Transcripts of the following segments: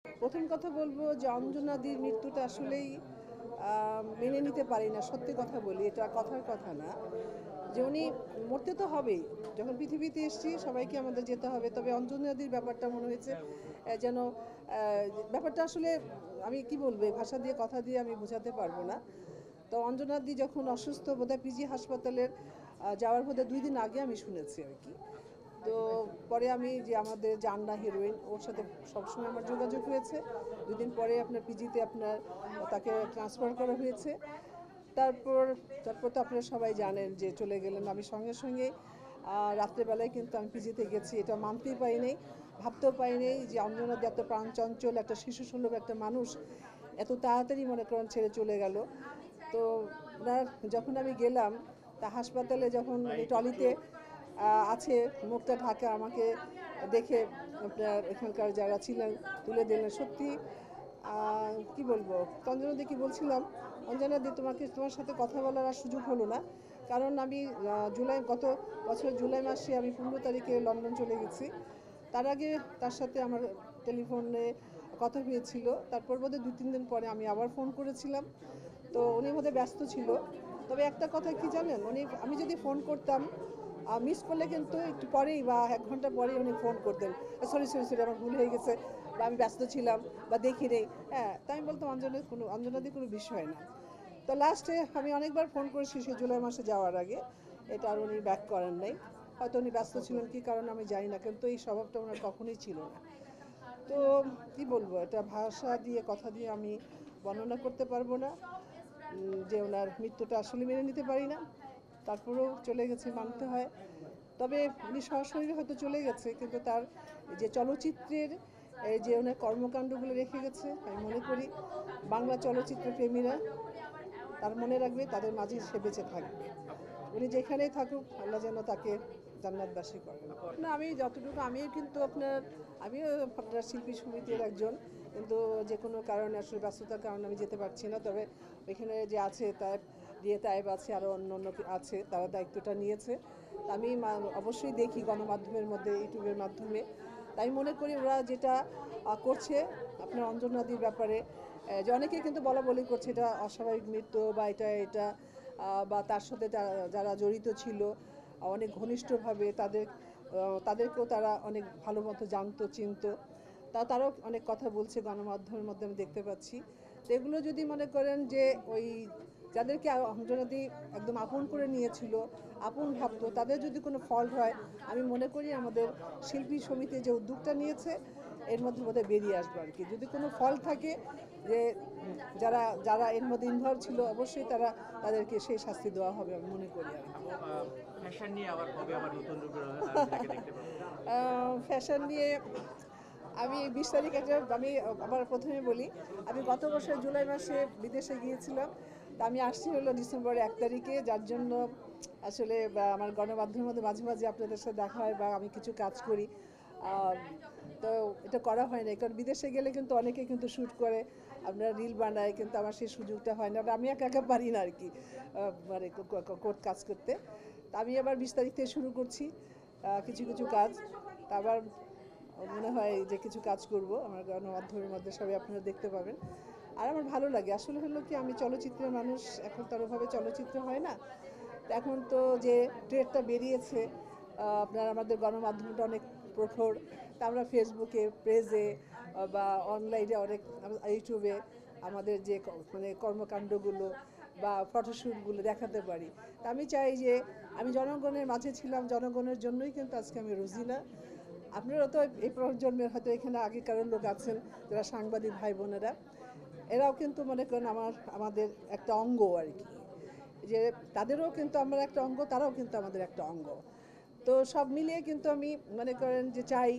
প্রথম কথা বলবো যে অঞ্জনাদির মৃত্যুটা আসলেই মেনে নিতে পারি না। সত্যি কথা বলি, এটা কথার কথা না যে উনি মরতে তো হবেই। যখন পৃথিবীতে এসেছি সবাইকে আমাদের যেতে হবে, তবে অঞ্জনাদির ব্যাপারটা মনে হয়েছে যেন ব্যাপারটা আসলে আমি কি বলবো, ভাষা দিয়ে কথা দিয়ে আমি বোঝাতে পারবো না। তো অঞ্জনাদি যখন অসুস্থ, বোধহয় পিজি হাসপাতালের যাওয়ার বোধহয় 2 দিন আগে আমি শুনেছি আর কি। তো পরে আমি যে আমাদের জান্না হিরোইন, ওর সাথে সবসময় আমার যোগাযোগ হয়েছে। 2 দিন পরে আপনার পিজিতে আপনার তাকে ট্রান্সফার করা হয়েছে। তারপর তারপর তো আপনারা সবাই জানেন যে চলে গেলেন। আমি সঙ্গে সঙ্গে রাত্রেবেলায় কিন্তু আমি পিজিতে গেছি। এটা মানতেই পারিনি, ভাবতেও পারিনি যে অঞ্জনাদি এত প্রাণচঞ্চল একটা শিশুসুলভ একটা মানুষ এত তাড়াতাড়ি মনে করেন ছেড়ে চলে গেল। তো ওনার যখন আমি গেলাম, তা হাসপাতালে যখন উনি ট্রলিতে আছে, মুখটা ঢাকা, আমাকে দেখে আপনার এখানকার যারা ছিলেন তুলে দিলেন। সত্যি কি বলবো, অঞ্জনাদি কি বলছিলাম, অঞ্জনাদি তোমার সাথে কথা বলার আর সুযোগ হলো না, কারণ আমি গত বছর জুলাই মাসে আমি 15 তারিখে লন্ডন চলে গেছি। তার আগে তার সাথে আমার টেলিফোনে কথা হয়েছিল। তারপর বোধহয় 2-3 দিন পরে আমি আবার ফোন করেছিলাম। তো উনি বোধহয় ব্যস্ত ছিল। তবে একটা কথা কি জানেন, আমি যদি ফোন করতাম, মিস করলে কিন্তু একটু পরেই বা 1 ঘন্টা পরেই উনি ফোন করতেন, সরি সরি সরি আমার ভুল হয়ে গেছে, বা আমি ব্যস্ত ছিলাম, বা দেখি নেই। হ্যাঁ, তাই আমি বলতাম অঞ্জনাদি কোনো বিষয় না। তো লাস্টে আমি অনেকবার ফোন করেছি সে জুলাই মাসে যাওয়ার আগে, এটা আর উনি ব্যাক করেন নাই। হয়তো উনি ব্যস্ত ছিলেন কি কারণে আমি জানি না, কিন্তু এই স্বভাবটা ওনার কখনোই ছিল না। তো কি বলবো, এটা ভাষা দিয়ে কথা দিয়ে আমি বর্ণনা করতে পারবো না। যে ওনার মৃত্যুটা আসলে মেনে নিতে পারি না, তারপরেও চলে গেছে মানতে হয়। তবে উনি সশরীরে হয়তো চলে গেছে, কিন্তু তার যে চলচ্চিত্রের যে ওনার কর্মকাণ্ডগুলো রেখে গেছে, আমি মনে করি বাংলা চলচ্চিত্র প্রেমীরা তার মনে রাখবে, তাদের মাঝে সে বেঁচে থাকবে। উনি যেখানেই থাকুক, আল্লাহ যেন তাকে জান্নাতবাসী করেন। না, আমি যতটুকু, আমিও আপনার শিল্পী সমিতির একজন, কিন্তু যে কোনো কারণে আসলে ব্যস্ততার কারণে আমি যেতে পারছি না। তবে ওইখানে যে আছে তায়েব আছে, আরও অন্য অন্য আছে, তারা দায়িত্বটা নিয়েছে। আমি অবশ্যই দেখি গণমাধ্যমের মধ্যে, ইউটিউবের মাধ্যমে। তাই মনে করি ওরা যেটা করছে আপনার অঞ্জনাদির ব্যাপারে, যে অনেকে কিন্তু বলা বলি করছে এটা অস্বাভাবিক মৃত্যু, বা এটা বা তার সাথে যারা জড়িত ছিল অনেক ঘনিষ্ঠভাবে, তাদেরকেও তারা অনেক ভালো মতো জানতো, চিনতো। তারাও অনেক কথা বলছে গণমাধ্যমের মধ্যে, আমি দেখতে পাচ্ছি। তো এগুলো যদি মনে করেন যে ওই যাদেরকে অঞ্জনাদি একদম আপন করে নিয়েছিল, আপন ভাবতো, তাদের যদি কোনো ফল্ট হয়, আমি মনে করি আমাদের শিল্পী সমিতি যে উদ্যোগটা নিয়েছে এর মধ্যে বোধহয় বেরিয়ে আসবে আর কি। যদি কোনো ফল্ট থাকে, যে যারা যারা এর মধ্যে ইনভলভ ছিল, অবশ্যই তাদেরকে সেই শাস্তি দেওয়া হবে আমি মনে করি আর কি। ফ্যাশন নিয়ে আবার কবে আবার নতুন রূপে আরোহীকে দেখতে পাবো? ফ্যাশন নিয়ে আমি 20 তারিখ আমি আবার প্রথমে বলি, আমি গত বছর জুলাই মাসে বিদেশে গিয়েছিলাম। তা আমি আসছি হলো ডিসেম্বরের 1 তারিখে, যার জন্য আসলে আমার গণমাধ্যমের মধ্যে মাঝে মাঝে আপনাদের সাথে দেখা হয়, বা আমি কিছু কাজ করি। তো এটা করা হয় না, কারণ বিদেশে গেলে কিন্তু অনেকে কিন্তু শ্যুট করে, আমরা রিল বানাই, কিন্তু আমার সেই সুযোগটা হয় না। আমি একা একা পারি না আর কি, মানে কাজ করতে। তা আমি আবার 20 তারিখ থেকে শুরু করছি কিছু কিছু কাজ। তা আবার মনে হয় যে কিছু কাজ করব আমার গণমাধ্যমের মধ্যে, সবাই আপনারা দেখতে পাবেন। আর আমার ভালো লাগে আসলে হলো কি, আমি চলচ্চিত্রের মানুষ, এখন তো ওভাবে চলচ্চিত্র হয় না। তো এখন তো যে ট্রেডটা বেরিয়েছে, আপনার আমাদের গণমাধ্যমটা অনেক প্রখর। তা আমরা ফেসবুকে, পেজে, বা অনলাইনে অনেক, ইউটিউবে আমাদের যে মানে কর্মকাণ্ডগুলো বা ফটোশ্যুটগুলো দেখাতে পারি। তা আমি চাই যে আমি জনগণের মাঝে ছিলাম, জনগণের জন্যই কিন্তু আজকে আমি রোজিনা। আপনারা তো এই প্রজন্মের হয়তো এখানে আগেকার লোক আছেন যারা সাংবাদিক ভাই বোনেরা, এরাও কিন্তু মনে করেন আমাদের একটা অঙ্গ আর কি, যে তাদেরও কিন্তু আমরা একটা অঙ্গ, তারাও কিন্তু আমাদের একটা অঙ্গ। তো সব মিলিয়ে কিন্তু আমি মনে করেন যে চাই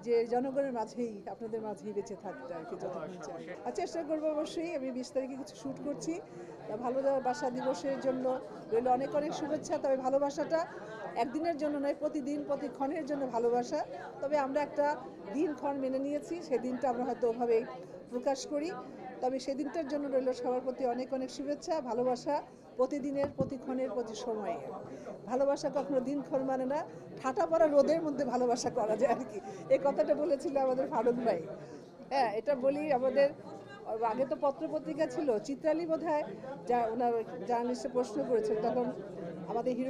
যে জনগণের মাঝেই, আপনাদের মাঝেই বেঁচে থাকতে আর কি, যতক্ষণ চাই। আর চেষ্টা করবো অবশ্যই। আমি 20 তারিখে কিছু শ্যুট করছি। তা ভালোবাসা দিবসের জন্য রইল অনেক অনেক শুভেচ্ছা। তবে ভালোবাসাটা একদিনের জন্য নয়, প্রতিদিন প্রতিক্ষণের জন্য ভালোবাসা। তবে আমরা একটা দিনক্ষণ মেনে নিয়েছি, সেই দিনটা আমরা হয়তো ওভাবেই প্রকাশ করি। তবে সেদিনটার জন্য রইল সবার প্রতি অনেক অনেক শুভেচ্ছা, ভালোবাসা প্রতিদিনের, প্রতিক্ষণের, প্রতি সময়ে। ভালোবাসা কখনো দিনক্ষণ মানে না, ঠাটা পড়া রোদের মধ্যে ভালোবাসা করা যায় আর কি। এই কথাটা বলেছিল আমাদের ফারুক ভাই। হ্যাঁ, এটা বলি আমাদের আগে তো পত্রপত্রিকা ছিল, চিত্রালী বোধহয় যা ওনার জার্নালিস্টে প্রশ্ন করেছেন তখন আমাদের হিরো